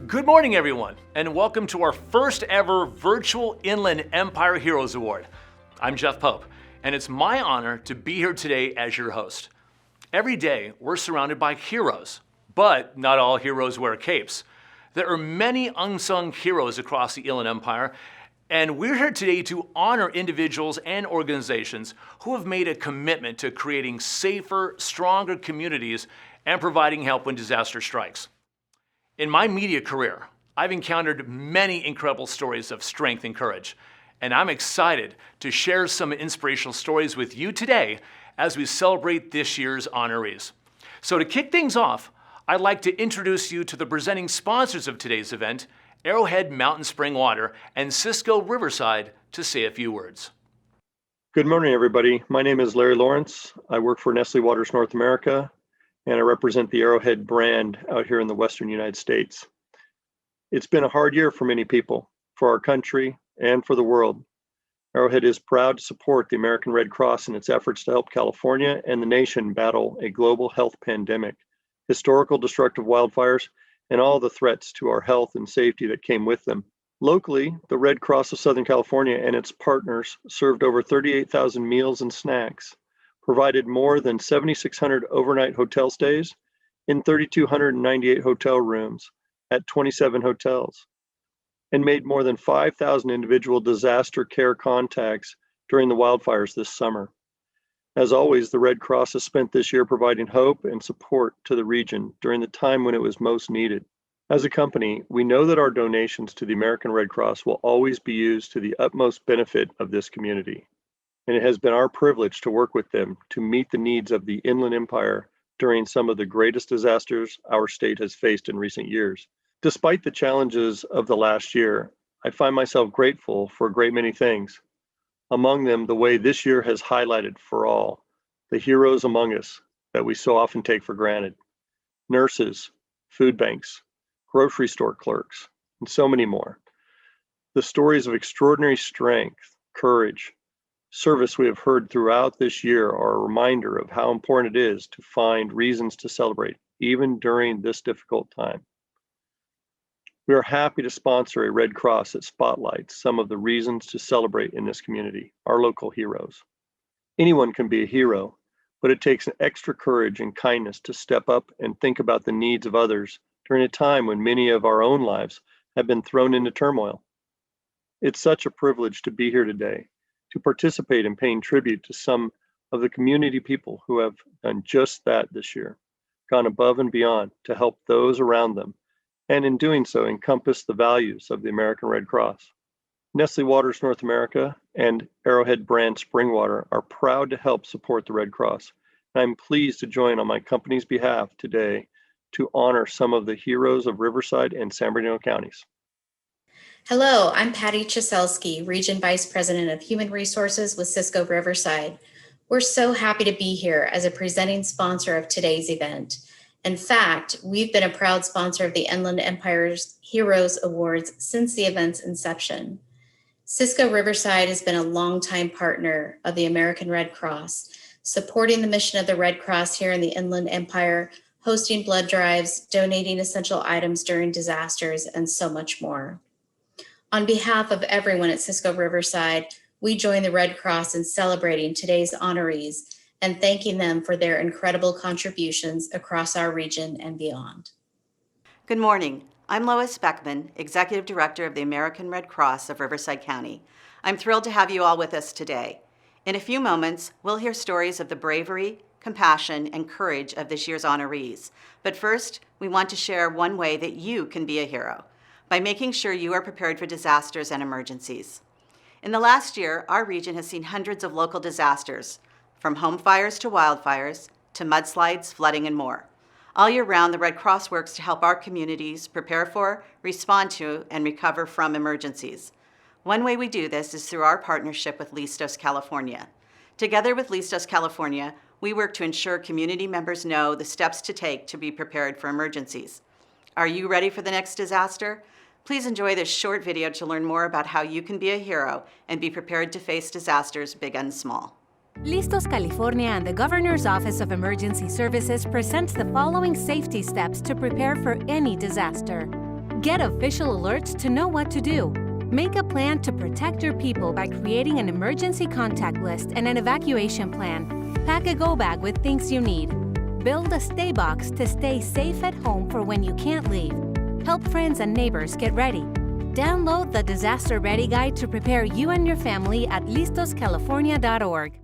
Good morning, everyone, and welcome to our first ever virtual Inland Empire Heroes Award. I'm Jeff Pope, and it's my honor to be here today as your host. Every day, we're surrounded by heroes, but not all heroes wear capes. There are many unsung heroes across the Inland Empire, and we're here today to honor individuals and organizations who have made a commitment to creating safer, stronger communities and providing help when disaster strikes. In my media career, I've encountered many incredible stories of strength and courage, and I'm excited to share some inspirational stories with you today as we celebrate this year's honorees. So to kick things off, I'd like to introduce you to the presenting sponsors of today's event, Arrowhead Mountain Spring Water and Cisco Riverside, to say a few words. Good morning, everybody. My name is Larry Lawrence. I work for Nestle Waters North America, and I represent the Arrowhead brand out here in the Western United States. It's been a hard year for many people, for our country, and for the world. Arrowhead is proud to support the American Red Cross in its efforts to help California and the nation battle a global health pandemic, historical destructive wildfires, and all the threats to our health and safety that came with them. Locally, the Red Cross of Southern California and its partners served over 38,000 meals and snacks, provided more than 7,600 overnight hotel stays in 3,298 hotel rooms at 27 hotels, and made more than 5,000 individual disaster care contacts during the wildfires this summer. As always, the Red Cross has spent this year providing hope and support to the region during the time when it was most needed. As a company, we know that our donations to the American Red Cross will always be used to the utmost benefit of this community. And it has been our privilege to work with them to meet the needs of the Inland Empire during some of the greatest disasters our state has faced in recent years. Despite the challenges of the last year, I find myself grateful for a great many things. Among them, the way this year has highlighted for all the heroes among us that we so often take for granted. Nurses, food banks, grocery store clerks, and so many more. The stories of extraordinary strength, courage, service we have heard throughout this year are a reminder of how important it is to find reasons to celebrate, even during this difficult time. We are happy to sponsor a Red Cross that spotlights some of the reasons to celebrate in this community, our local heroes. Anyone can be a hero, but it takes an extra courage and kindness to step up and think about the needs of others during a time when many of our own lives have been thrown into turmoil. It's such a privilege to be here today, to participate in paying tribute to some of the community people who have done just that this year, gone above and beyond to help those around them, and in doing so encompass the values of the American Red Cross. Nestle Waters North America and Arrowhead brand Spring Water are proud to help support the Red Cross. And I'm pleased to join on my company's behalf today to honor some of the heroes of Riverside and San Bernardino counties. Hello, I'm Patty Chiselski, Region Vice President of Human Resources with Cisco Riverside. We're so happy to be here as a presenting sponsor of today's event. In fact, we've been a proud sponsor of the Inland Empire's Heroes Awards since the event's inception. Cisco Riverside has been a longtime partner of the American Red Cross, supporting the mission of the Red Cross here in the Inland Empire, hosting blood drives, donating essential items during disasters, and so much more. On behalf of everyone at Cisco Riverside, we join the Red Cross in celebrating today's honorees and thanking them for their incredible contributions across our region and beyond. Good morning. I'm Lois Beckman, Executive Director of the American Red Cross of Riverside County. I'm thrilled to have you all with us today. In a few moments, we'll hear stories of the bravery, compassion, and courage of this year's honorees. But first, we want to share one way that you can be a hero, by making sure you are prepared for disasters and emergencies. In the last year, our region has seen hundreds of local disasters, from home fires to wildfires, to mudslides, flooding, and more. All year round, the Red Cross works to help our communities prepare for, respond to, and recover from emergencies. One way we do this is through our partnership with Listos California. Together with Listos California, we work to ensure community members know the steps to take to be prepared for emergencies. Are you ready for the next disaster? Please enjoy this short video to learn more about how you can be a hero and be prepared to face disasters big and small. Listos California and the Governor's Office of Emergency Services presents the following safety steps to prepare for any disaster. Get official alerts to know what to do. Make a plan to protect your people by creating an emergency contact list and an evacuation plan. Pack a go bag with things you need. Build a stay box to stay safe at home for when you can't leave. Help friends and neighbors get ready. Download the Disaster Ready Guide to prepare you and your family at listoscalifornia.org.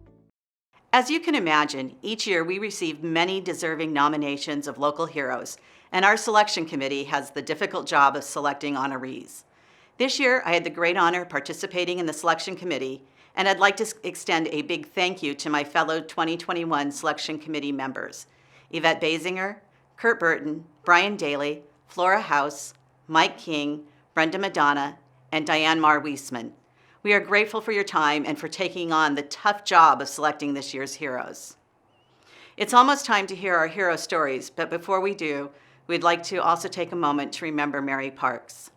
As you can imagine, each year we receive many deserving nominations of local heroes, and our selection committee has the difficult job of selecting honorees. This year, I had the great honor of participating in the selection committee, and I'd like to extend a big thank you to my fellow 2021 selection committee members: Yvette Basinger, Kurt Burton, Brian Daly, Flora House, Mike King, Brenda Madonna, and Diane Marr-Wiesman. We are grateful for your time and for taking on the tough job of selecting this year's heroes. It's almost time to hear our hero stories, but before we do, we'd like to also take a moment to remember Mary Parks.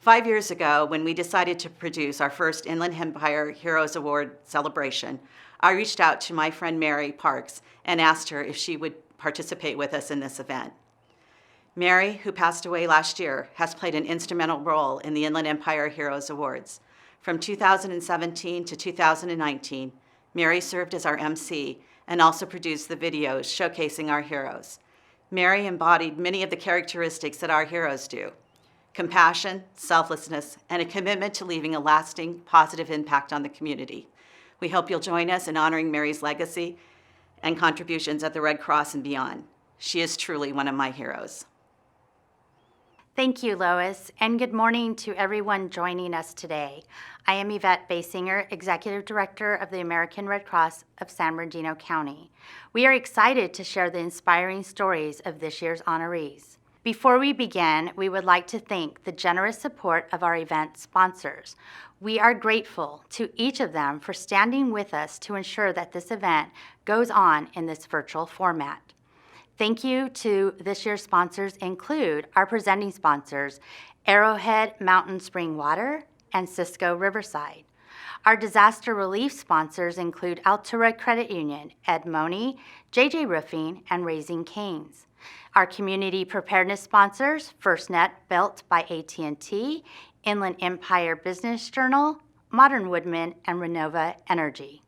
5 years ago, when we decided to produce our first Inland Empire Heroes Award celebration, I reached out to my friend Mary Parks and asked her if she would participate with us in this event. Mary, who passed away last year, has played an instrumental role in the Inland Empire Heroes Awards. From 2017 to 2019, Mary served as our MC and also produced the videos showcasing our heroes. Mary embodied many of the characteristics that our heroes do: compassion, selflessness, and a commitment to leaving a lasting, positive impact on the community. We hope you'll join us in honoring Mary's legacy and contributions at the Red Cross and beyond. She is truly one of my heroes. Thank you, Lois, and good morning to everyone joining us today. I am Yvette Basinger, Executive Director of the American Red Cross of San Bernardino County. We are excited to share the inspiring stories of this year's honorees. Before we begin, we would like to thank the generous support of our event sponsors. We are grateful to each of them for standing with us to ensure that this event goes on in this virtual format. Thank you to this year's sponsors include our presenting sponsors, Arrowhead Mountain Spring Water and Cisco Riverside. Our disaster relief sponsors include Altura Credit Union, Ed Money, JJ Roofing, and Raising Cane's. Our community preparedness sponsors, FirstNet Built by AT&T, Inland Empire Business Journal, Modern Woodman, and Renova Energy.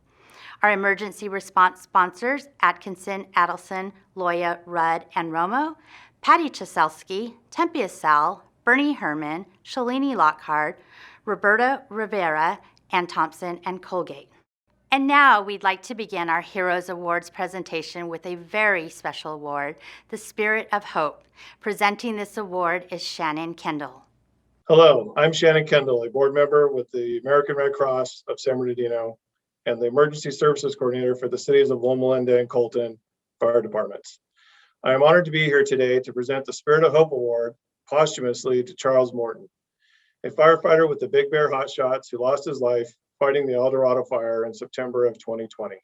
Our emergency response sponsors, Atkinson, Adelson, Loya, Rudd, and Romo, Patty Cheselsky, Tempia Sal, Bernie Herman, Shalini Lockhart, Roberta Rivera, and Thompson and Colgate. And now we'd like to begin our Heroes Awards presentation with a very special award, the Spirit of Hope. Presenting this award is Shannon Kendall. Hello, I'm Shannon Kendall, a board member with the American Red Cross of San Bernardino and the Emergency Services Coordinator for the cities of Loma Linda and Colton Fire Departments. I am honored to be here today to present the Spirit of Hope Award posthumously to Charles Morton, a firefighter with the Big Bear Hotshots who lost his life fighting the El Dorado fire in September of 2020.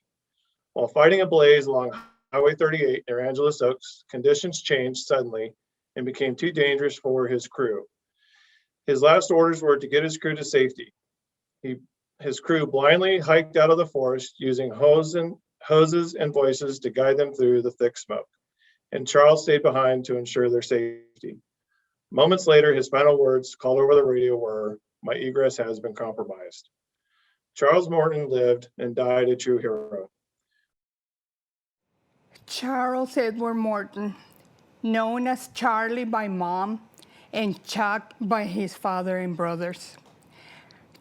While fighting a blaze along Highway 38 near Angeles Oaks, conditions changed suddenly and became too dangerous for his crew. His last orders were to get his crew to safety. His crew blindly hiked out of the forest using hoses and voices to guide them through the thick smoke, and Charles stayed behind to ensure their safety. Moments later, his final words called over the radio were, "My egress has been compromised." Charles Morton lived and died a true hero. Charles Edward Morton, known as Charlie by mom and Chuck by his father and brothers.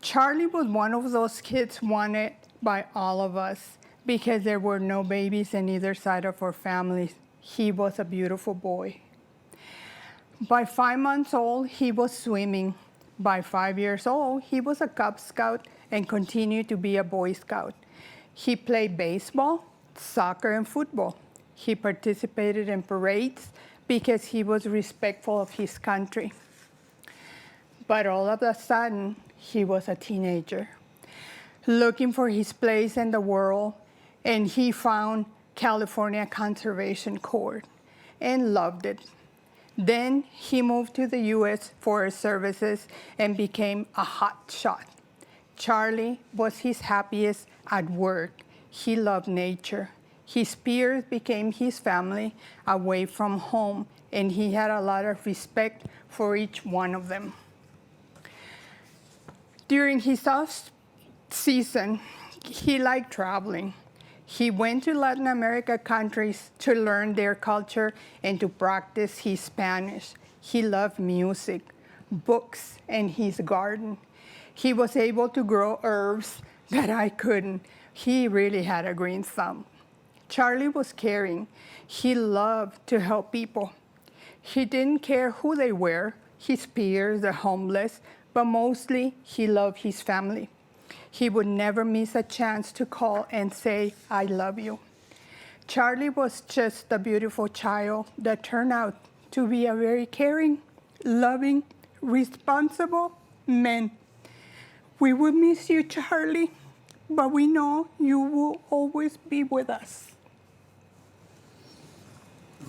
Charlie was one of those kids wanted by all of us because there were no babies on either side of our families. He was a beautiful boy. By 5 months old, he was swimming. By 5 years old, he was a Cub Scout and continued to be a Boy Scout. He played baseball, soccer, and football. He participated in parades because he was respectful of his country. But all of a sudden, he was a teenager, looking for his place in the world, and he found California Conservation Corps and loved it. Then he moved to the U.S. Forest Services and became a hot shot. Charlie was his happiest at work. He loved nature. His peers became his family away from home, and he had a lot of respect for each one of them. During his off season, he liked traveling. He went to Latin America countries to learn their culture and to practice his Spanish. He loved music, books, and his garden. He was able to grow herbs that I couldn't. He really had a green thumb. Charlie was caring. He loved to help people. He didn't care who they were, his peers, the homeless, but mostly he loved his family. He would never miss a chance to call and say, "I love you." Charlie was just a beautiful child that turned out to be a very caring, loving, responsible man. We will miss you, Charlie, but we know you will always be with us.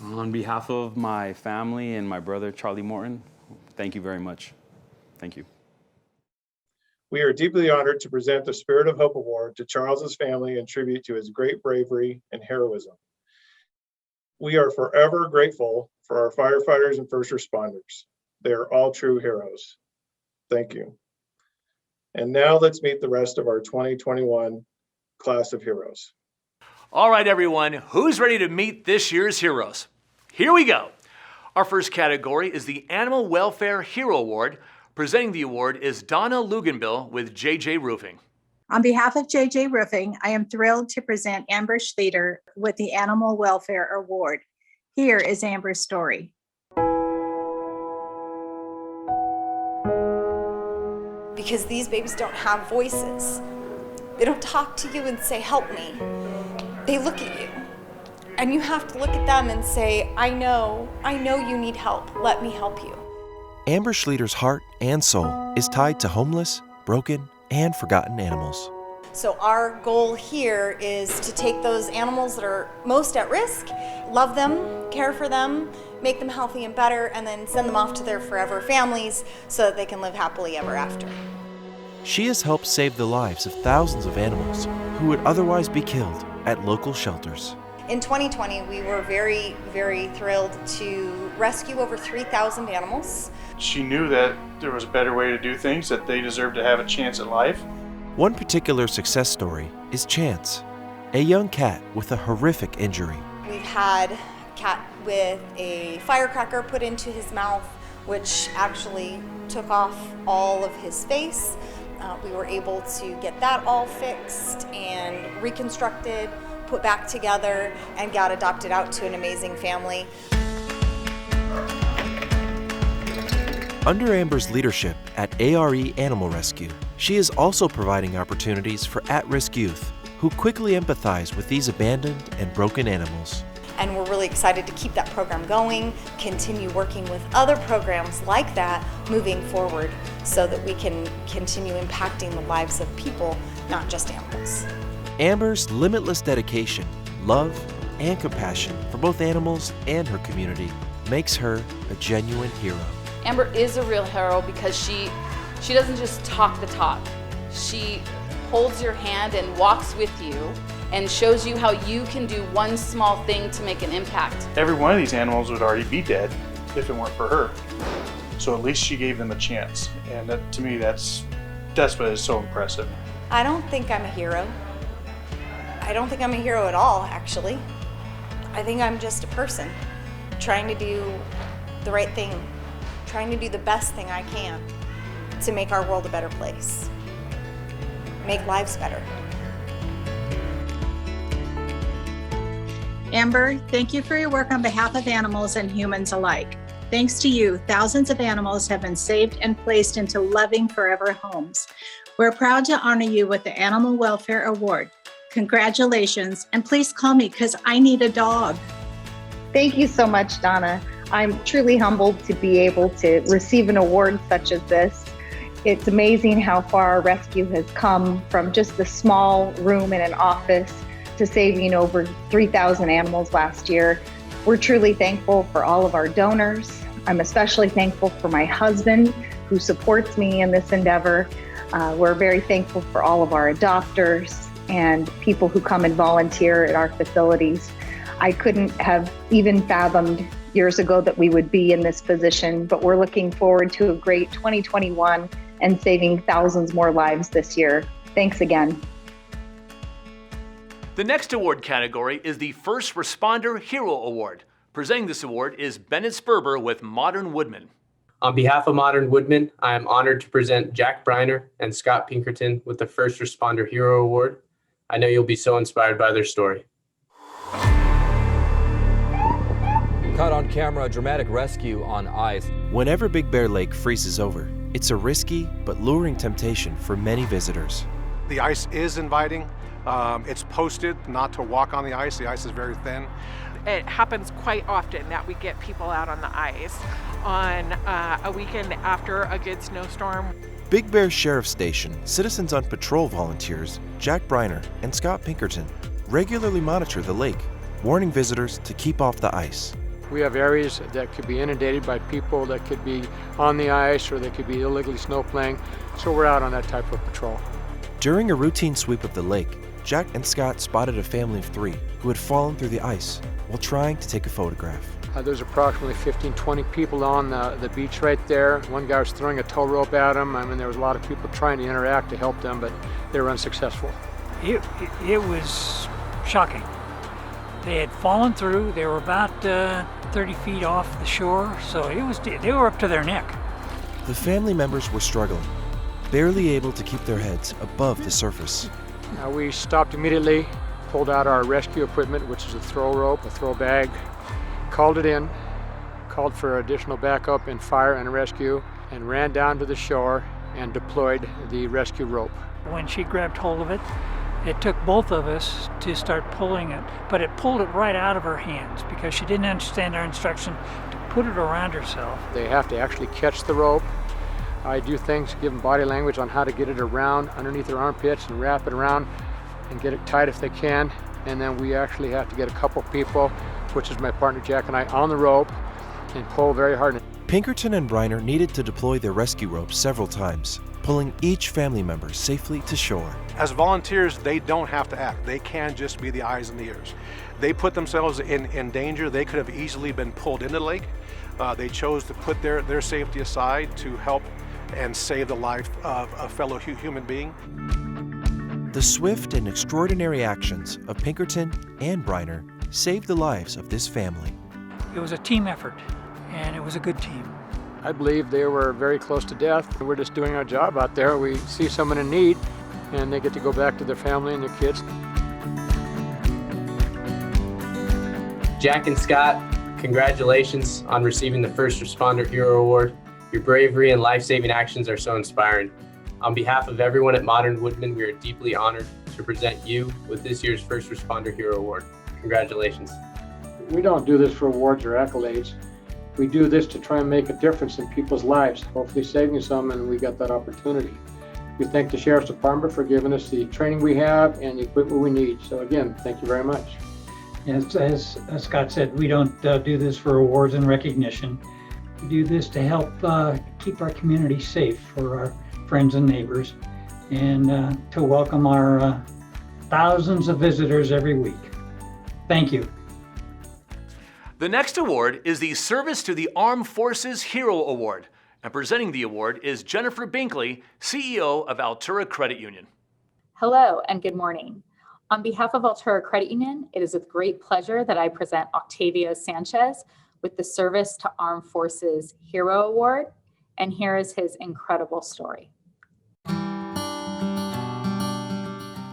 On behalf of my family and my brother, Charlie Morton, thank you very much. Thank you. We are deeply honored to present the Spirit of Hope Award to Charles's family in tribute to his great bravery and heroism. We are forever grateful for our firefighters and first responders. They are all true heroes. Thank you. And now let's meet the rest of our 2021 class of heroes. All right, everyone, who's ready to meet this year's heroes? Here we go. Our first category is the Animal Welfare Hero Award. Presenting the award is Donna Luganbill with JJ Roofing. On behalf of JJ Roofing, I am thrilled to present Amber Schleter with the Animal Welfare Award. Here is Amber's story. Because these babies don't have voices. They don't talk to you and say, "Help me." They look at you. And you have to look at them and say, I know you need help. Let me help you. Amber Schleter's heart and soul is tied to homeless, broken, and forgotten animals. So our goal here is to take those animals that are most at risk, love them, care for them, make them healthy and better, and then send them off to their forever families so that they can live happily ever after. She has helped save the lives of thousands of animals who would otherwise be killed at local shelters. In 2020, we were very, very thrilled to rescue over 3,000 animals. She knew that there was a better way to do things, that they deserved to have a chance at life. One particular success story is Chance, a young cat with a horrific injury. We've had a cat with a firecracker put into his mouth, which actually took off all of his face. We were able to get that all fixed and reconstructed, put back together, and got adopted out to an amazing family. Under Amber's leadership at ARE Animal Rescue, she is also providing opportunities for at-risk youth who quickly empathize with these abandoned and broken animals. And we're really excited to keep that program going, continue working with other programs like that moving forward so that we can continue impacting the lives of people, not just animals. Amber's limitless dedication, love, and compassion for both animals and her community makes her a genuine hero. Amber is a real hero because she doesn't just talk the talk. She holds your hand and walks with you and shows you how you can do one small thing to make an impact. Every one of these animals would already be dead if it weren't for her. So at least she gave them a chance. And that, to me, that's what is so impressive. I don't think I'm a hero. I don't think I'm a hero at all, actually. I think I'm just a person trying to do the right thing, trying to do the best thing I can to make our world a better place, make lives better. Amber, thank you for your work on behalf of animals and humans alike. Thanks to you, thousands of animals have been saved and placed into loving forever homes. We're proud to honor you with the Animal Welfare Award. Congratulations, and please call me because I need a dog. Thank you so much, Donna. I'm truly humbled to be able to receive an award such as this. It's amazing how far our rescue has come from just a small room in an office to saving over 3,000 animals last year. We're truly thankful for all of our donors. I'm especially thankful for my husband who supports me in this endeavor. We're very thankful for all of our adopters and people who come and volunteer at our facilities. I couldn't have even fathomed years ago that we would be in this position, but we're looking forward to a great 2021 and saving thousands more lives this year. Thanks again. The next award category is the First Responder Hero Award. Presenting this award is Bennett Sperber with Modern Woodmen. On behalf of Modern Woodmen, I am honored to present Jack Briner and Scott Pinkerton with the First Responder Hero Award. I know you'll be so inspired by their story. Caught on camera, a dramatic rescue on ice. Whenever Big Bear Lake freezes over, it's a risky but luring temptation for many visitors. The ice is inviting. It's posted not to walk on the ice. The ice is very thin. It happens quite often that we get people out on the ice on a weekend after a good snowstorm. Big Bear Sheriff Station Citizens on Patrol volunteers Jack Briner and Scott Pinkerton regularly monitor the lake, warning visitors to keep off the ice. We have areas that could be inundated by people that could be on the ice or they could be illegally snowplaying, so we're out on that type of patrol. During a routine sweep of the lake, Jack and Scott spotted a family of 3 who had fallen through the ice while trying to take a photograph. There's approximately 15-20 people on the beach right there. One guy was throwing a tow rope at them. I mean, there was a lot of people trying to interact to help them, but they were unsuccessful. It was shocking. They had fallen through. They were about 30 feet off the shore, so they were up to their neck. The family members were struggling, barely able to keep their heads above the surface. We stopped immediately, pulled out our rescue equipment, which is a throw rope, a throw bag, called it in, called for additional backup and fire and rescue, and ran down to the shore and deployed the rescue rope. When she grabbed hold of it, it took both of us to start pulling it, but it pulled it right out of her hands because she didn't understand our instruction to put it around herself. They have to actually catch the rope. I do things, give them body language on how to get it around underneath their armpits and wrap it around and get it tight if they can. And then we actually have to get a couple people, which is my partner Jack and I, on the rope and pull very hard. Pinkerton and Briner needed to deploy their rescue rope several times, pulling each family member safely to shore. As volunteers, they don't have to act. They can just be the eyes and the ears. They put themselves in danger. They could have easily been pulled into the lake. They chose to put their safety aside to help and save the life of a fellow human being. The swift and extraordinary actions of Pinkerton and Briner saved the lives of this family. It was a team effort, and it was a good team. I believe they were very close to death. We're just doing our job out there. We see someone in need, and they get to go back to their family and their kids. Jack and Scott, congratulations on receiving the First Responder Hero Award. Your bravery and life-saving actions are so inspiring. On behalf of everyone at Modern Woodmen, we are deeply honored to present you with this year's First Responder Hero Award. Congratulations. We don't do this for awards or accolades. We do this to try and make a difference in people's lives, hopefully saving some, and we got that opportunity. We thank the Sheriff's Department for giving us the training we have and the equipment we need. So again, thank you very much. As Scott said, we don't do this for awards and recognition. We do this to help keep our community safe for our friends and neighbors, and to welcome our thousands of visitors every week. Thank you. The next award is the Service to the Armed Forces Hero Award. And presenting the award is Jennifer Binkley, CEO of Altura Credit Union. Hello and good morning. On behalf of Altura Credit Union, it is with great pleasure that I present Octavio Sanchez with the Service to Armed Forces Hero Award. And here is his incredible story.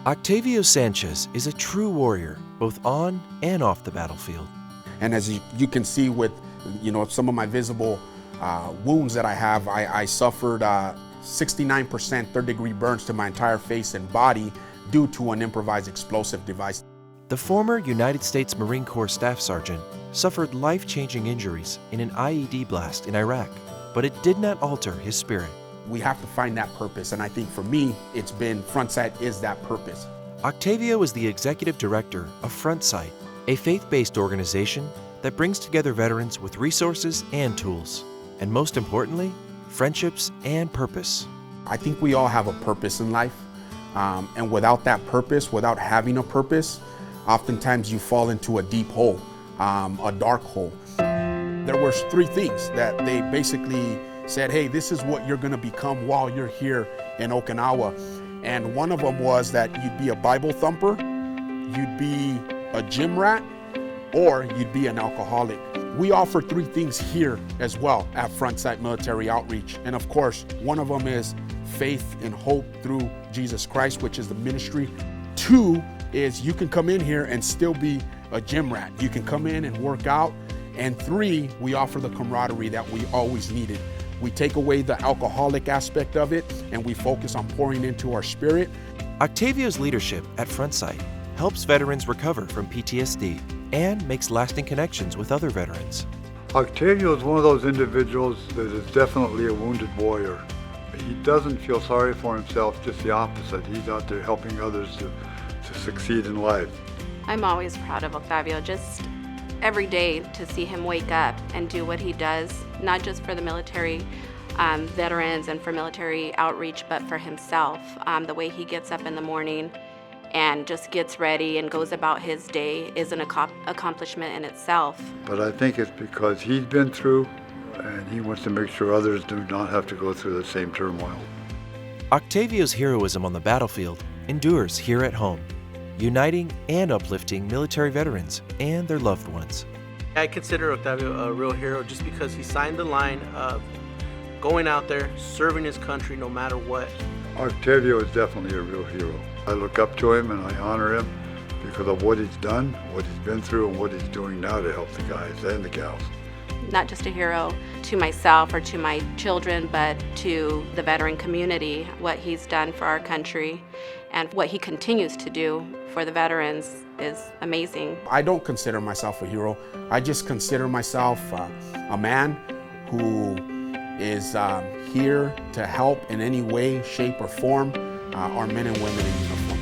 Octavio Sanchez is a true warrior, both on and off the battlefield. And as you can see with, some of my visible wounds that I have, I suffered 69% third-degree burns to my entire face and body due to an improvised explosive device. The former United States Marine Corps Staff Sergeant suffered life-changing injuries in an IED blast in Iraq, but it did not alter his spirit. We have to find that purpose, and I think for me, it's been Frontsight is that purpose. Octavio is the executive director of Frontsight, a faith-based organization that brings together veterans with resources and tools, and most importantly, friendships and purpose. I think we all have a purpose in life, and without that purpose, without having a purpose, oftentimes you fall into a deep hole, a dark hole. there were 3 things that they basically said, hey, this is what you're going to become while you're here in Okinawa. And one of them was that you'd be a Bible thumper, you'd be a gym rat, or you'd be an alcoholic. We offer 3 things here as well at Frontside Military Outreach. And of course, one of them is faith and hope through Jesus Christ, which is the ministry. 2 is you can come in here and still be a gym rat. You can come in and work out. And 3, we offer the camaraderie that we always needed. We take away the alcoholic aspect of it and we focus on pouring into our spirit. Octavio's leadership at Frontside helps veterans recover from PTSD and makes lasting connections with other veterans. Octavio is one of those individuals that is definitely a wounded warrior. He doesn't feel sorry for himself, just the opposite. He's out there helping others to succeed in life. I'm always proud of Octavio, just every day to see him wake up and do what he does, not just for the military veterans and for military outreach, but for himself. The way he gets up in the morning and just gets ready and goes about his day is an accomplishment in itself. But I think it's because he's been through and he wants to make sure others do not have to go through the same turmoil. Octavio's heroism on the battlefield endures here at home, uniting and uplifting military veterans and their loved ones. I consider Octavio a real hero just because he signed the line of going out there, serving his country no matter what. Octavio is definitely a real hero. I look up to him and I honor him because of what he's done, what he's been through, and what he's doing now to help the guys and the gals. Not just a hero to myself or to my children, but to the veteran community, what he's done for our country and what he continues to do for the veterans is amazing. I don't consider myself a hero. I just consider myself a man who is here to help in any way, shape, or form our men and women in uniform.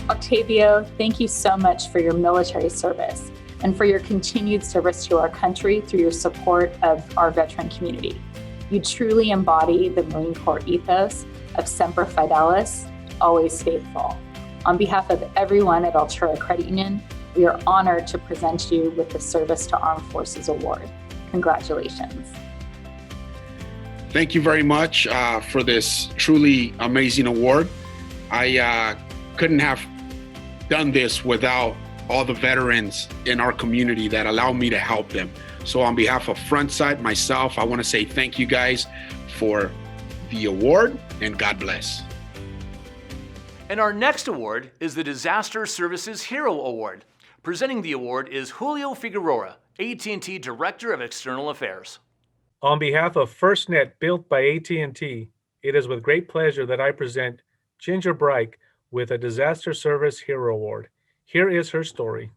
Octavio, thank you so much for your military service and for your continued service to our country through your support of our veteran community. You truly embody the Marine Corps ethos of Semper Fidelis, always faithful. On behalf of everyone at Altura Credit Union, we are honored to present you with the Service to Armed Forces Award. Congratulations. Thank you very much for this truly amazing award. I couldn't have done this without all the veterans in our community that allow me to help them. So on behalf of Frontside, myself, I want to say thank you guys for the award and God bless. And our next award is the Disaster Services Hero Award. Presenting the award is Julio Figueroa, AT&T Director of External Affairs. On behalf of FirstNet, built by AT&T, it is with great pleasure that I present Ginger Bright with a Disaster Service Hero Award. Here is her story.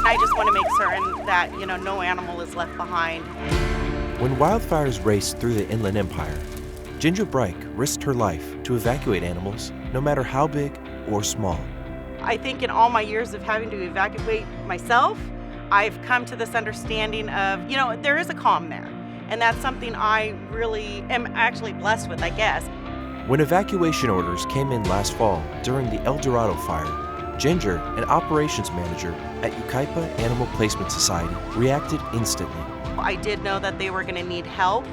I just want to make certain that, no animal is left behind. When wildfires raced through the Inland Empire, Ginger Bright risked her life to evacuate animals, no matter how big or small. I think in all my years of having to evacuate myself, I've come to this understanding of, there is a calm there. And that's something I really am actually blessed with, I guess. When evacuation orders came in last fall during the El Dorado fire, Ginger, an operations manager at Yucaipa Animal Placement Society, reacted instantly. I did know that they were going to need help,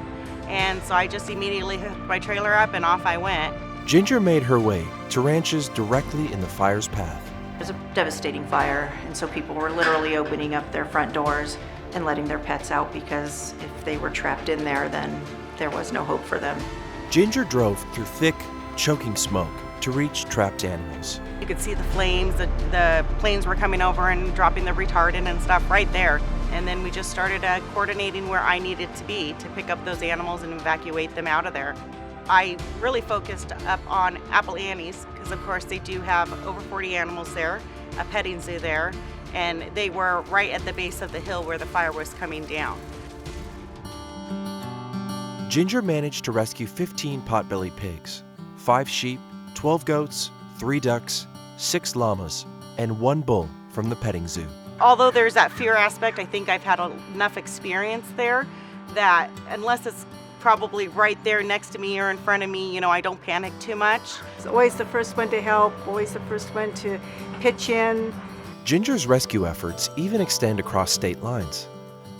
and so I just immediately hooked my trailer up and off I went. Ginger made her way to ranches directly in the fire's path. It was a devastating fire, and so people were literally opening up their front doors and letting their pets out because if they were trapped in there, then there was no hope for them. Ginger drove through thick, choking smoke to reach trapped animals. You could see the flames, the planes were coming over and dropping the retardant and stuff right there. And then we just started coordinating where I needed to be to pick up those animals and evacuate them out of there. I really focused up on Apple Annie's because of course they do have over 40 animals there, a petting zoo there, and they were right at the base of the hill where the fire was coming down. Ginger managed to rescue 15 pot-bellied pigs, 5 sheep, 12 goats, 3 ducks, 6 llamas, and 1 bull from the petting zoo. Although there's that fear aspect, I think I've had enough experience there that unless it's probably right there next to me or in front of me, you know, I don't panic too much. It's always the first one to help, always the first one to pitch in. Ginger's rescue efforts even extend across state lines.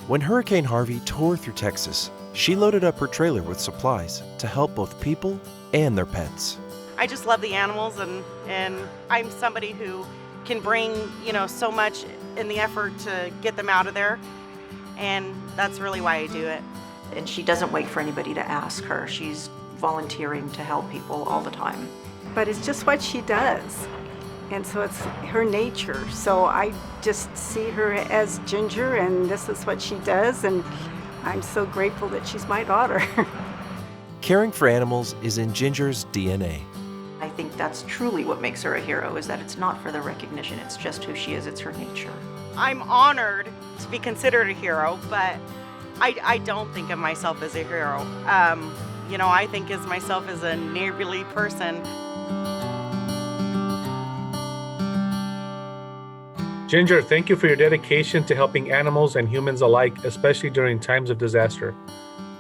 When Hurricane Harvey tore through Texas, she loaded up her trailer with supplies to help both people and their pets. I just love the animals, and I'm somebody who can bring, you know, so much in the effort to get them out of there, and that's really why I do it. And she doesn't wait for anybody to ask her. She's volunteering to help people all the time. But it's just what she does. And so it's her nature. So I just see her as Ginger, and this is what she does, and I'm so grateful that she's my daughter. Caring for animals is in Ginger's DNA. I think that's truly what makes her a hero, is that it's not for the recognition, it's just who she is, it's her nature. I'm honored to be considered a hero, but I don't think of myself as a hero. You know, I think of myself as a neighborly person. Ginger, thank you for your dedication to helping animals and humans alike, especially during times of disaster.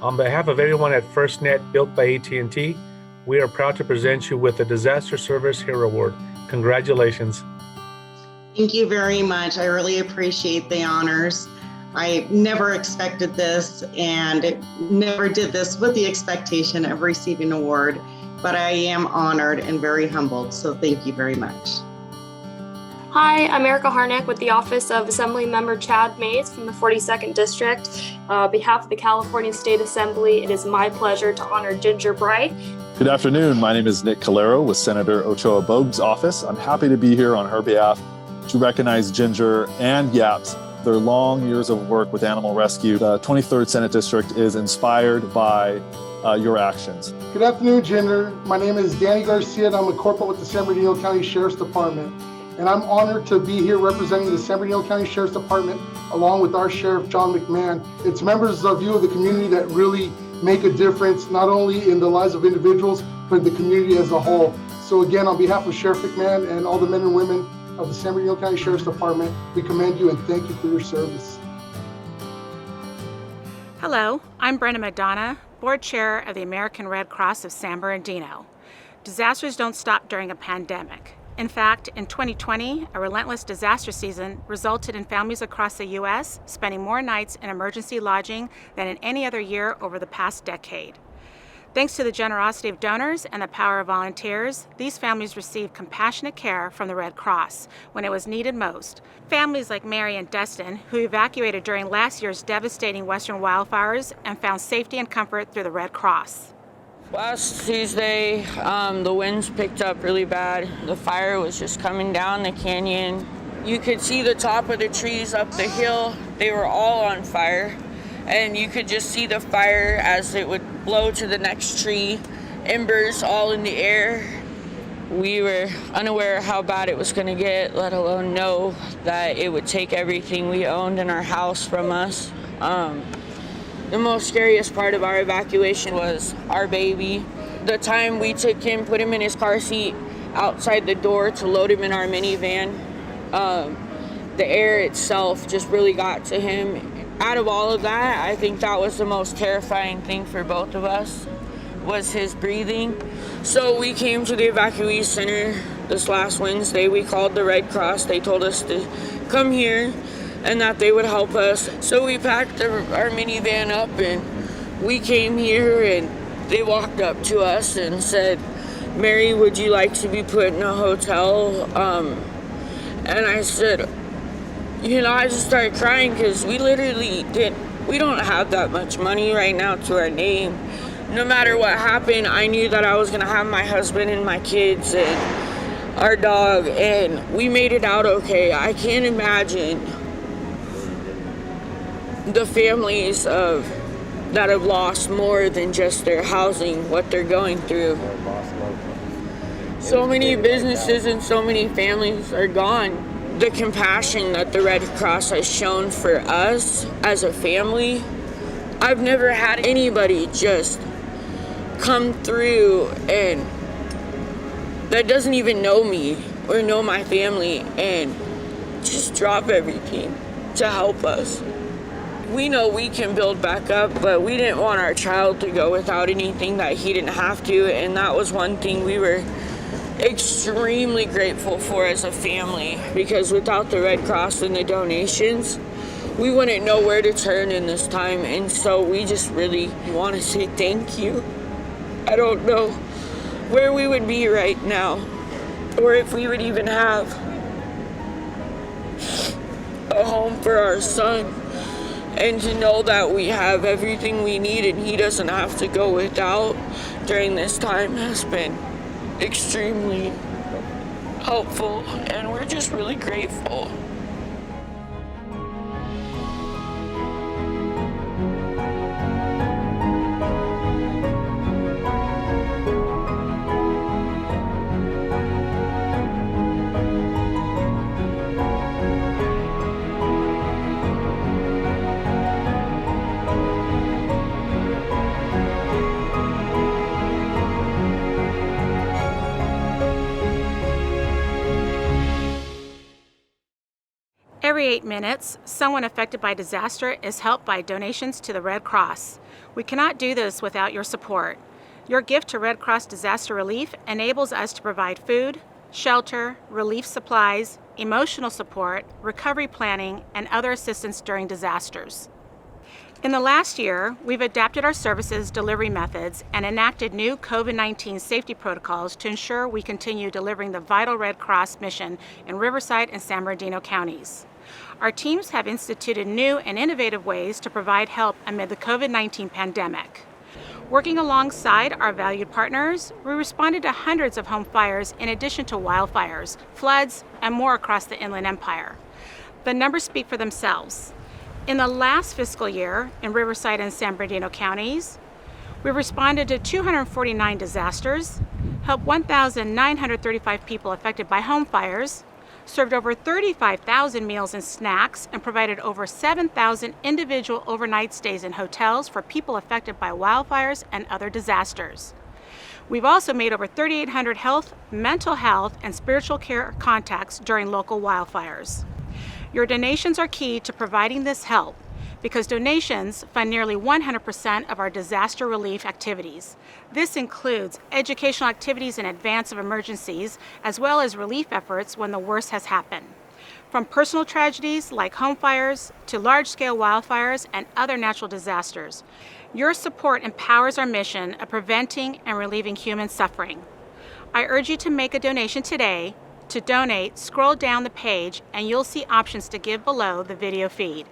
On behalf of everyone at FirstNet, built by AT&T, we are proud to present you with the Disaster Service Hero Award. Congratulations. Thank you very much. I really appreciate the honors. I never expected this and never did this with the expectation of receiving an award, but I am honored and very humbled, so thank you very much. Hi, I'm Erica Harnack with the Office of Assemblymember Chad Mays from the 42nd District. On behalf of the California State Assembly, it is my pleasure to honor Ginger Bright. Good afternoon. My name is Nick Calero with Senator Ochoa Bogue's office. I'm happy to be here on her behalf to recognize Ginger and Yaps. Their long years of work with animal rescue. The 23rd Senate District is inspired by your actions. Good afternoon, Ginger. My name is Danny Garcia, and I'm a corporal with the San Bernardino County Sheriff's Department. And I'm honored to be here representing the San Bernardino County Sheriff's Department along with our Sheriff, John McMahon. It's members of you of the community that really make a difference, not only in the lives of individuals, but in the community as a whole. So again, on behalf of Sheriff McMahon and all the men and women of the San Bernardino County Sheriff's Department, we commend you and thank you for your service. Hello, I'm Brenda McDonough, Board Chair of the American Red Cross of San Bernardino. Disasters don't stop during a pandemic. In fact, in 2020, a relentless disaster season resulted in families across the U.S. spending more nights in emergency lodging than in any other year over the past decade. Thanks to the generosity of donors and the power of volunteers, these families received compassionate care from the Red Cross when it was needed most. Families like Mary and Dustin, who evacuated during last year's devastating western wildfires and found safety and comfort through the Red Cross. Last Tuesday, the winds picked up really bad. The fire was just coming down the canyon. You could see the top of the trees up the hill. They were all on fire. And you could just see the fire as it would blow to the next tree, embers all in the air. We were unaware how bad it was going to get, let alone know that it would take everything we owned in our house from us. The most scariest part of our evacuation was our baby. The time we took him, put him in his car seat outside the door to load him in our minivan, the air itself just really got to him. Out of all of that, I think that was the most terrifying thing for both of us, was his breathing. So we came to the evacuee center this last Wednesday. We called the Red Cross. They told us to come here and that they would help us. So we packed our minivan up and we came here, and they walked up to us and said, "Mary, would you like to be put in a hotel?" And I said, I just started crying because we don't have that much money right now to our name. No matter what happened, I knew that I was gonna have my husband and my kids and our dog, and we made it out okay. I can't imagine the families that have lost more than just their housing, what they're going through. So many businesses and so many families are gone. The compassion that the Red Cross has shown for us as a family, I've never had anybody just come through and that doesn't even know me or know my family and just drop everything to help us. We know we can build back up, but we didn't want our child to go without anything that he didn't have to, and that was one thing we were extremely grateful for as a family, because without the Red Cross and the donations, we wouldn't know where to turn in this time, and so we just really want to say thank you. I don't know where we would be right now, or if we would even have a home for our son, and to know that we have everything we need and he doesn't have to go without during this time has been extremely helpful, and we're just really grateful. Every 8 minutes, someone affected by disaster is helped by donations to the Red Cross. We cannot do this without your support. Your gift to Red Cross Disaster Relief enables us to provide food, shelter, relief supplies, emotional support, recovery planning, and other assistance during disasters. In the last year, we've adapted our services delivery methods and enacted new COVID-19 safety protocols to ensure we continue delivering the vital Red Cross mission in Riverside and San Bernardino counties. Our teams have instituted new and innovative ways to provide help amid the COVID-19 pandemic. Working alongside our valued partners, we responded to hundreds of home fires in addition to wildfires, floods, and more across the Inland Empire. The numbers speak for themselves. In the last fiscal year, in Riverside and San Bernardino counties, we responded to 249 disasters, helped 1,935 people affected by home fires, served over 35,000 meals and snacks, and provided over 7,000 individual overnight stays in hotels for people affected by wildfires and other disasters. We've also made over 3,800 health, mental health, and spiritual care contacts during local wildfires. Your donations are key to providing this help because donations fund nearly 100% of our disaster relief activities. This includes educational activities in advance of emergencies, as well as relief efforts when the worst has happened. From personal tragedies like home fires to large-scale wildfires and other natural disasters, your support empowers our mission of preventing and relieving human suffering. I urge you to make a donation today. To donate, scroll down the page and you'll see options to give below the video feed.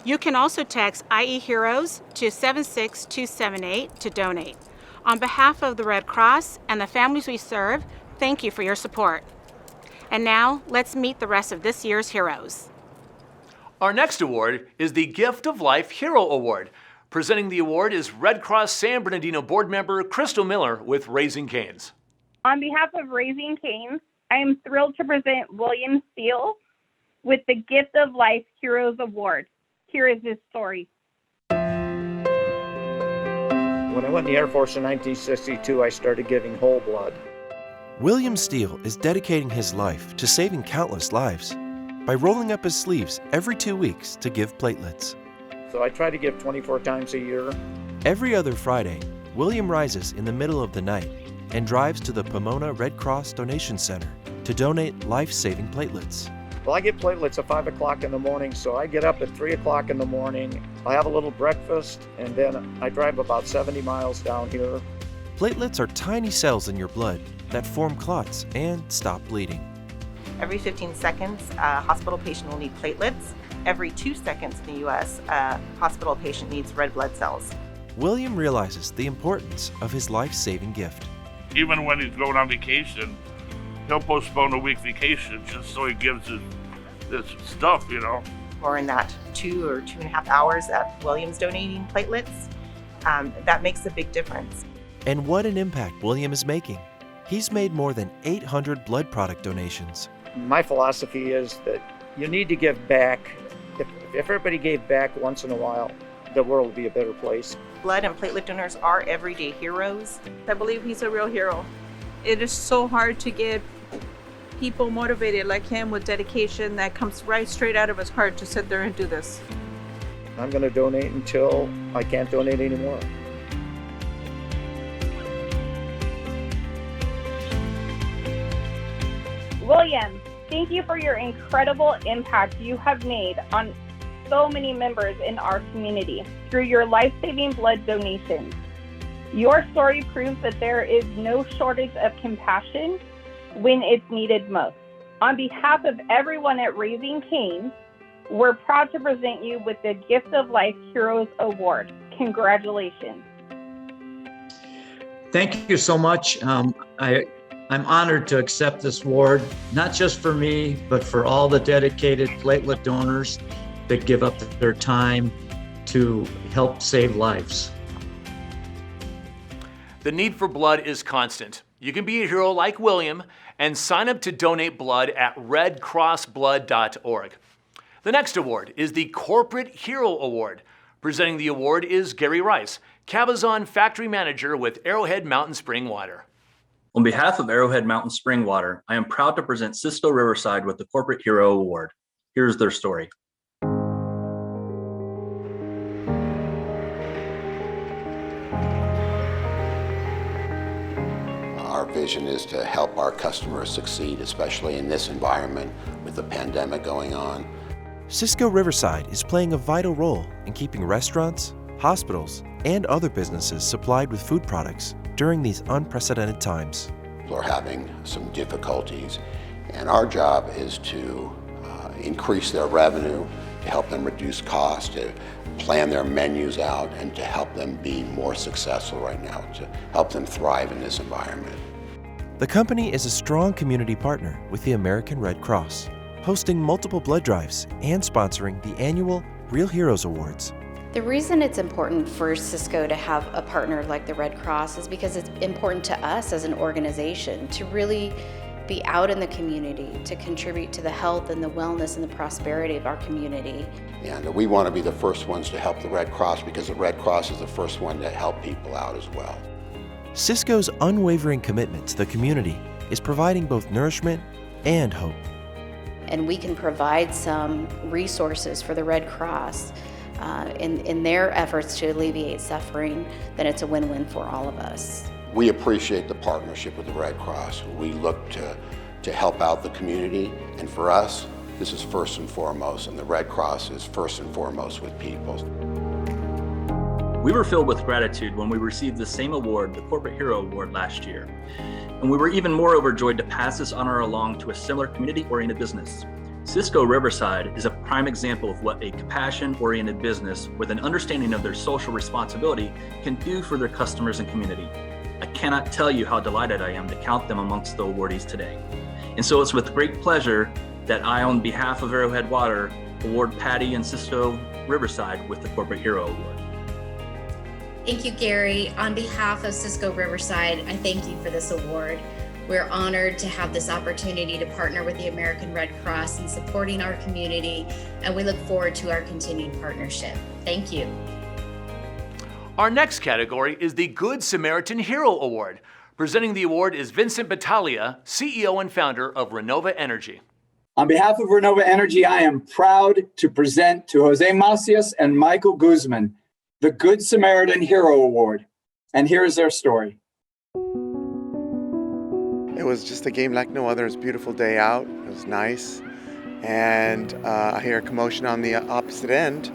You can also text IE Heroes to 76278 to donate. On behalf of the Red Cross and the families we serve, thank you for your support. And now, let's meet the rest of this year's heroes. Our next award is the Gift of Life Hero Award. Presenting the award is Red Cross San Bernardino board member Crystal Miller with Raising Cane's. On behalf of Raising Cane's, I am thrilled to present William Steele with the Gift of Life Heroes Award. Here is his story. When I went in the Air Force in 1962, I started giving whole blood. William Steele is dedicating his life to saving countless lives by rolling up his sleeves every 2 weeks to give platelets. So I try to give 24 times a year. Every other Friday, William rises in the middle of the night and drives to the Pomona Red Cross Donation Center to donate life-saving platelets. Well, I get platelets at 5 o'clock in the morning, so I get up at 3 o'clock in the morning. I have a little breakfast, and then I drive about 70 miles down here. Platelets are tiny cells in your blood that form clots and stop bleeding. Every 15 seconds, a hospital patient will need platelets. Every 2 seconds in the U.S., a hospital patient needs red blood cells. William realizes the importance of his life-saving gift. Even when he's going on vacation, he'll postpone a week vacation just so he gives his stuff, you know. Or in that 2 or 2.5 hours that William's donating platelets, that makes a big difference. And what an impact William is making. He's made more than 800 blood product donations. My philosophy is that you need to give back. If everybody gave back once in a while, the world would be a better place. Blood and platelet donors are everyday heroes. I believe he's a real hero. It is so hard to get people motivated like him with dedication that comes right straight out of his heart to sit there and do this. I'm going to donate until I can't donate anymore. William, thank you for your incredible impact you have made on so many members in our community through your life-saving blood donations. Your story proves that there is no shortage of compassion when it's needed most. On behalf of everyone at Raising Cane's, we're proud to present you with the Gift of Life Heroes Award. Congratulations. Thank you so much. I'm honored to accept this award, not just for me, but for all the dedicated platelet donors that give up their time to help save lives. The need for blood is constant. You can be a hero like William and sign up to donate blood at redcrossblood.org. The next award is the Corporate Hero Award. Presenting the award is Gary Rice, Cabazon Factory Manager with Arrowhead Mountain Spring Water. On behalf of Arrowhead Mountain Spring Water, I am proud to present Cisco Riverside with the Corporate Hero Award. Here's their story. Our vision is to help our customers succeed, especially in this environment with the pandemic going on. Cisco Riverside is playing a vital role in keeping restaurants, hospitals, and other businesses supplied with food products during these unprecedented times. People are having some difficulties, and our job is to increase their revenue, to help them reduce costs, to plan their menus out, and to help them be more successful right now, to help them thrive in this environment. The company is a strong community partner with the American Red Cross, hosting multiple blood drives and sponsoring the annual Real Heroes Awards. The reason it's important for Cisco to have a partner like the Red Cross is because it's important to us as an organization to really be out in the community, to contribute to the health and the wellness and the prosperity of our community. And we want to be the first ones to help the Red Cross because the Red Cross is the first one to help people out as well. Cisco's unwavering commitment to the community is providing both nourishment and hope. And we can provide some resources for the Red Cross in their efforts to alleviate suffering, then it's a win-win for all of us. We appreciate the partnership with the Red Cross. We look to help out the community, and for us, this is first and foremost, and the Red Cross is first and foremost with people. We were filled with gratitude when we received the same award, the Corporate Hero Award, last year. And we were even more overjoyed to pass this honor along to a similar community-oriented business. Cisco Riverside is a prime example of what a compassion-oriented business with an understanding of their social responsibility can do for their customers and community. I cannot tell you how delighted I am to count them amongst the awardees today. And so it's with great pleasure that I, on behalf of Arrowhead Water, award Patty and Cisco Riverside with the Corporate Hero Award. Thank you, Gary. On behalf of Cisco Riverside, I thank you for this award. We're honored to have this opportunity to partner with the American Red Cross in supporting our community, and we look forward to our continued partnership. Thank you. Our next category is the Good Samaritan Hero Award. Presenting the award is Vincent Battaglia, CEO and founder of Renova Energy. On behalf of Renova Energy, I am proud to present to Jose Macias and Michael Guzman the Good Samaritan Hero Award. And here is their story. It was just a game like no other. It was a beautiful day out. It was nice. And I hear a commotion on the opposite end.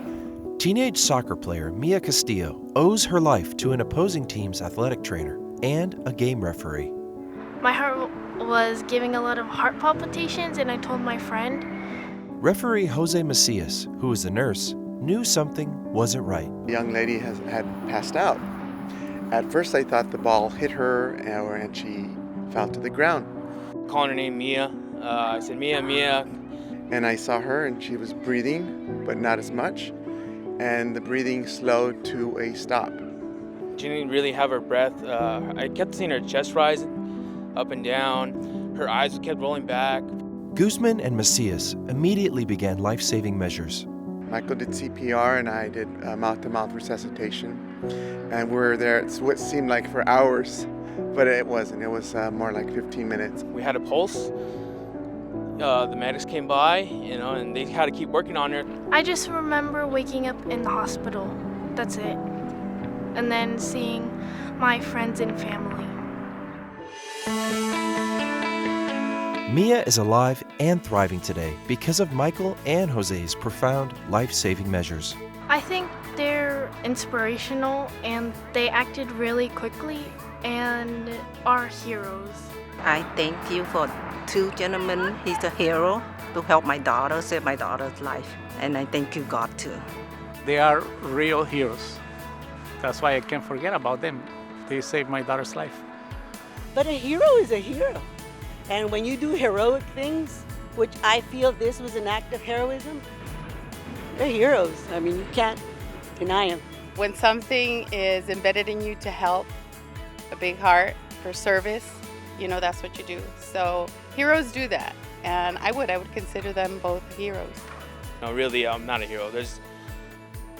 Teenage soccer player Mia Castillo owes her life to an opposing team's athletic trainer and a game referee. My heart was giving a lot of heart palpitations, and I told my friend. Referee Jose Macias, who was a nurse, knew something wasn't right. The young lady had passed out. At first I thought the ball hit her and she fell to the ground. Calling her name Mia. I said, Mia, Mia. And I saw her and she was breathing, but not as much. And the breathing slowed to a stop. She didn't really have her breath. I kept seeing her chest rise up and down. Her eyes kept rolling back. Guzman and Macias immediately began life-saving measures. Michael did CPR and I did mouth-to-mouth resuscitation. And we were there, it's what seemed like for hours, but it wasn't. It was more like 15 minutes. We had a pulse. The medics came by, and they had to keep working on her. I just remember waking up in the hospital. That's it. And then seeing my friends and family. Mia is alive and thriving today because of Michael and Jose's profound life-saving measures. I think they're inspirational and they acted really quickly and are heroes. I thank you for two gentlemen. He's a hero to help my daughter, save my daughter's life. And I thank you, God, too. They are real heroes. That's why I can't forget about them. They saved my daughter's life. But a hero is a hero. And when you do heroic things, which I feel this was an act of heroism, they're heroes. I mean, you can't deny them. When something is embedded in you to help, a big heart for service, that's what you do. So heroes do that. And I would consider them both heroes. No, really, I'm not a hero. There's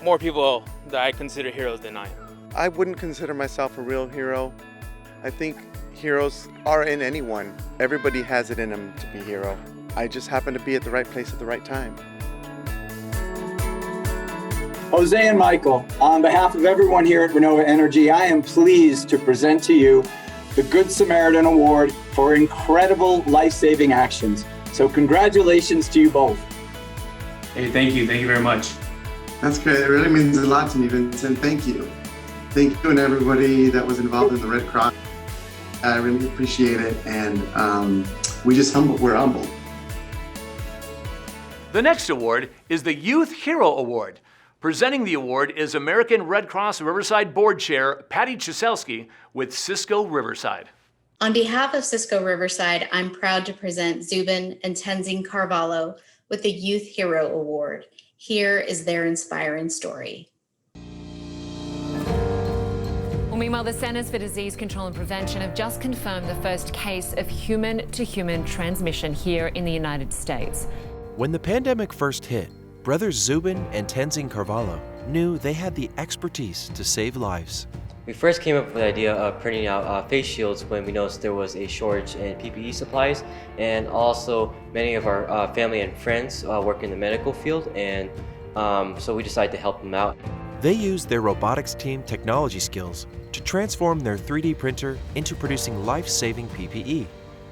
more people that I consider heroes than I am. I wouldn't consider myself a real hero. I think heroes are in anyone. Everybody has it in them to be a hero. I just happen to be at the right place at the right time. Jose and Michael, on behalf of everyone here at Renova Energy, I am pleased to present to you the Good Samaritan Award for incredible life-saving actions. So congratulations to you both. Hey, thank you. Thank you very much. That's great. It really means a lot to me, Vincent. Thank you. Thank you and everybody that was involved in the Red Cross. I really appreciate it, and we're humbled. The next award is the Youth Hero Award. Presenting the award is American Red Cross Riverside Board Chair Patty Chiselski with Cisco Riverside. On behalf of Cisco Riverside, I'm proud to present Zubin and Tenzing Carvalho with the Youth Hero Award. Here is their inspiring story. Well, meanwhile, the Centers for Disease Control and Prevention have just confirmed the first case of human-to-human transmission here in the United States. When the pandemic first hit, brothers Zubin and Tenzing Carvalho knew they had the expertise to save lives. We first came up with the idea of printing out face shields when we noticed there was a shortage in PPE supplies, and also many of our family and friends work in the medical field, and so we decided to help them out. They used their robotics team technology skills to transform their 3D printer into producing life-saving PPE.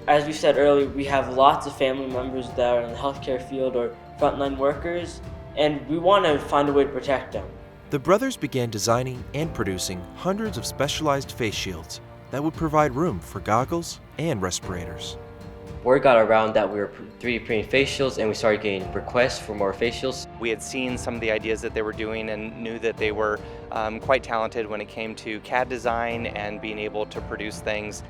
As we said earlier, we have lots of family members that are in the healthcare field or frontline workers, and we want to find a way to protect them. The brothers began designing and producing hundreds of specialized face shields that would provide room for goggles and respirators. Word got around that we were 3D printing face shields, and we started getting requests for more face shields. We had seen some of the ideas that they were doing and knew that they were quite talented when it came to CAD design and being able to produce things.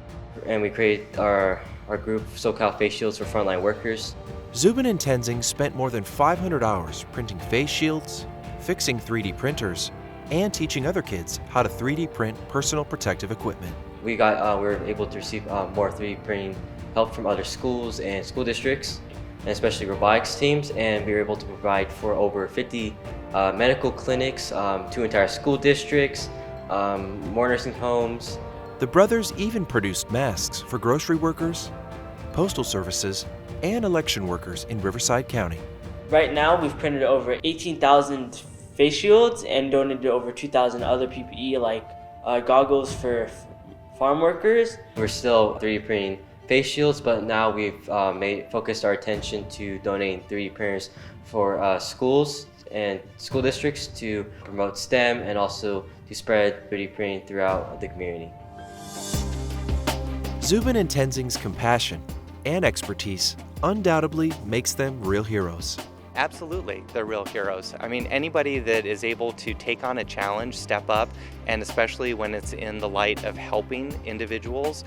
And we created our group, SoCal Face Shields for Frontline Workers. Zubin and Tenzing spent more than 500 hours printing face shields, fixing 3D printers, and teaching other kids how to 3D print personal protective equipment. We were able to receive more 3D printing help from other schools and school districts, and especially robotics teams, and we were able to provide for over 50 medical clinics, 2 entire school districts, more nursing homes. The brothers even produced masks for grocery workers, postal services, and election workers in Riverside County. Right now, we've printed over 18,000 face shields and donated over 2,000 other PPE like goggles for farm workers. We're still 3D printing face shields, but now we've focused our attention to donating 3D printers for schools and school districts to promote STEM and also to spread 3D printing throughout the community. Zubin and Tenzing's compassion and expertise undoubtedly makes them real heroes. Absolutely, they're real heroes. I mean, anybody that is able to take on a challenge, step up, and especially when it's in the light of helping individuals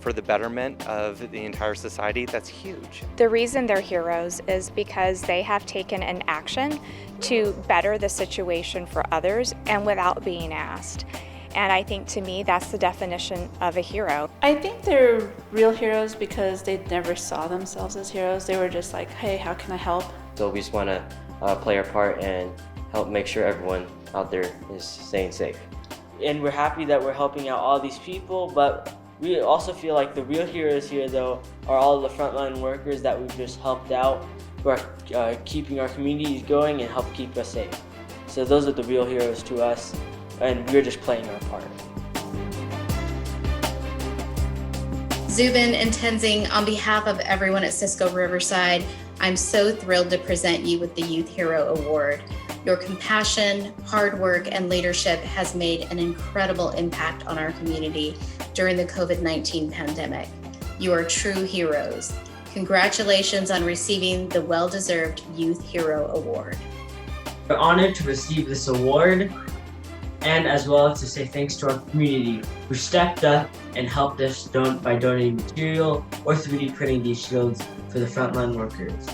for the betterment of the entire society, that's huge. The reason they're heroes is because they have taken an action to better the situation for others and without being asked. And I think to me, that's the definition of a hero. I think they're real heroes because they never saw themselves as heroes. They were just like, hey, how can I help? So we just want to play our part and help make sure everyone out there is staying safe. And we're happy that we're helping out all these people, but We also feel like the real heroes here, though, are all the frontline workers that we've just helped out, who are keeping our communities going and help keep us safe. So those are the real heroes to us, and we're just playing our part. Zubin and Tenzing, on behalf of everyone at Cisco Riverside, I'm so thrilled to present you with the Youth Hero Award. Your compassion, hard work, and leadership has made an incredible impact on our community during the COVID-19 pandemic. You are true heroes. Congratulations on receiving the well-deserved Youth Hero Award. We're honored to receive this award, and as well to say thanks to our community who stepped up and helped us by donating material or 3D printing these shields for the frontline workers.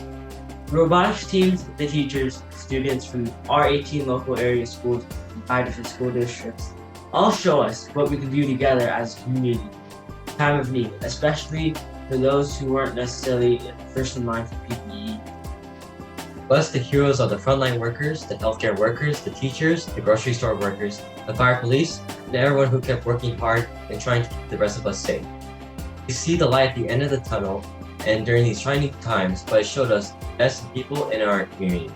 The robotics teams, the teachers, students from our 18 local area schools and 5 different school districts all show us what we can do together as a community in time of need, especially for those who weren't necessarily first in line for PPE. Plus, the heroes are the frontline workers, the healthcare workers, the teachers, the grocery store workers, the fire police, and everyone who kept working hard and trying to keep the rest of us safe. We see the light at the end of the tunnel, and during these trying times, but it showed us the best people in our community.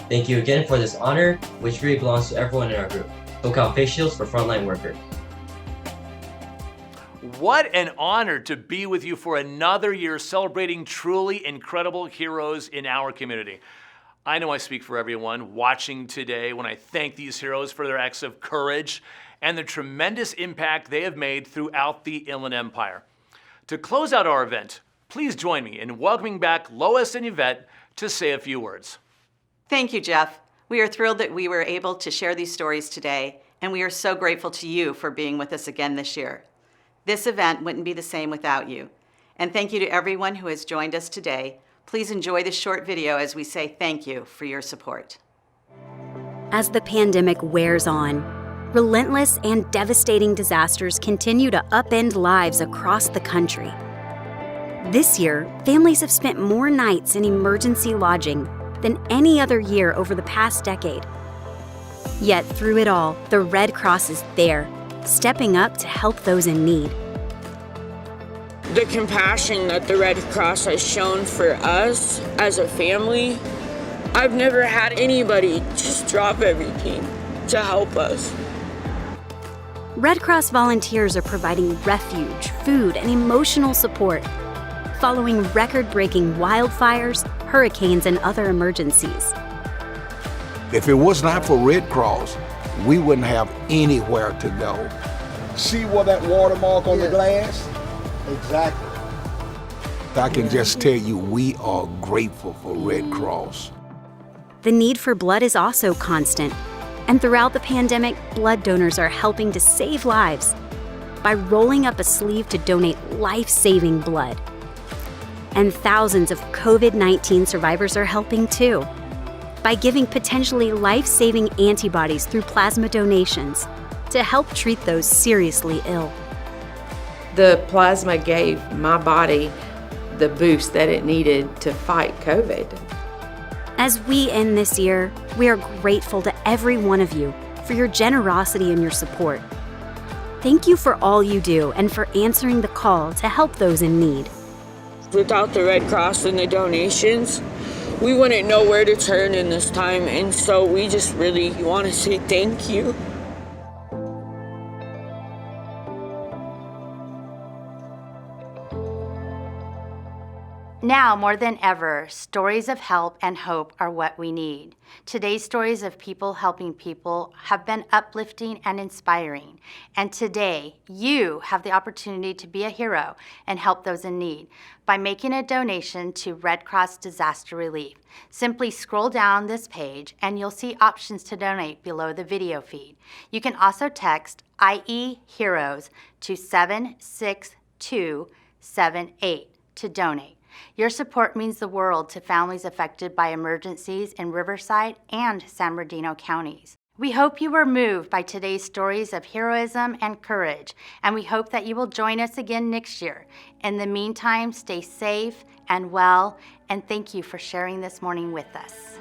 Thank you again for this honor, which really belongs to everyone in our group. SoCal Face Shields for frontline workers. What an honor to be with you for another year celebrating truly incredible heroes in our community. I know I speak for everyone watching today when I thank these heroes for their acts of courage and the tremendous impact they have made throughout the Inland Empire. To close out our event, please join me in welcoming back Lois and Yvette to say a few words. Thank you, Jeff. We are thrilled that we were able to share these stories today, and we are so grateful to you for being with us again this year. This event wouldn't be the same without you. And thank you to everyone who has joined us today. Please enjoy this short video as we say thank you for your support. As the pandemic wears on, relentless and devastating disasters continue to upend lives across the country. This year, families have spent more nights in emergency lodging than any other year over the past decade. Yet through it all, the Red Cross is there, stepping up to help those in need. The compassion that the Red Cross has shown for us as a family, I've never had anybody just drop everything to help us. Red Cross volunteers are providing refuge, food, and emotional support following record-breaking wildfires, hurricanes, and other emergencies. If it was not for Red Cross, we wouldn't have anywhere to go. See where that watermark on the glass? Exactly. I can just tell you, we are grateful for Red Cross. The need for blood is also constant, and throughout the pandemic, blood donors are helping to save lives by rolling up a sleeve to donate life-saving blood. And thousands of COVID-19 survivors are helping too, by giving potentially life-saving antibodies through plasma donations to help treat those seriously ill. The plasma gave my body the boost that it needed to fight COVID. As we end this year, we are grateful to every one of you for your generosity and your support. Thank you for all you do and for answering the call to help those in need. Without the Red Cross and the donations, we wouldn't know where to turn in this time, and so we just really want to say thank you. Now, more than ever, stories of help and hope are what we need. Today's stories of people helping people have been uplifting and inspiring. And today, you have the opportunity to be a hero and help those in need by making a donation to Red Cross Disaster Relief. Simply scroll down this page and you'll see options to donate below the video feed. You can also text IE Heroes to 76278 to donate. Your support means the world to families affected by emergencies in Riverside and San Bernardino counties. We hope you were moved by today's stories of heroism and courage, and we hope that you will join us again next year. In the meantime, stay safe and well, and thank you for sharing this morning with us.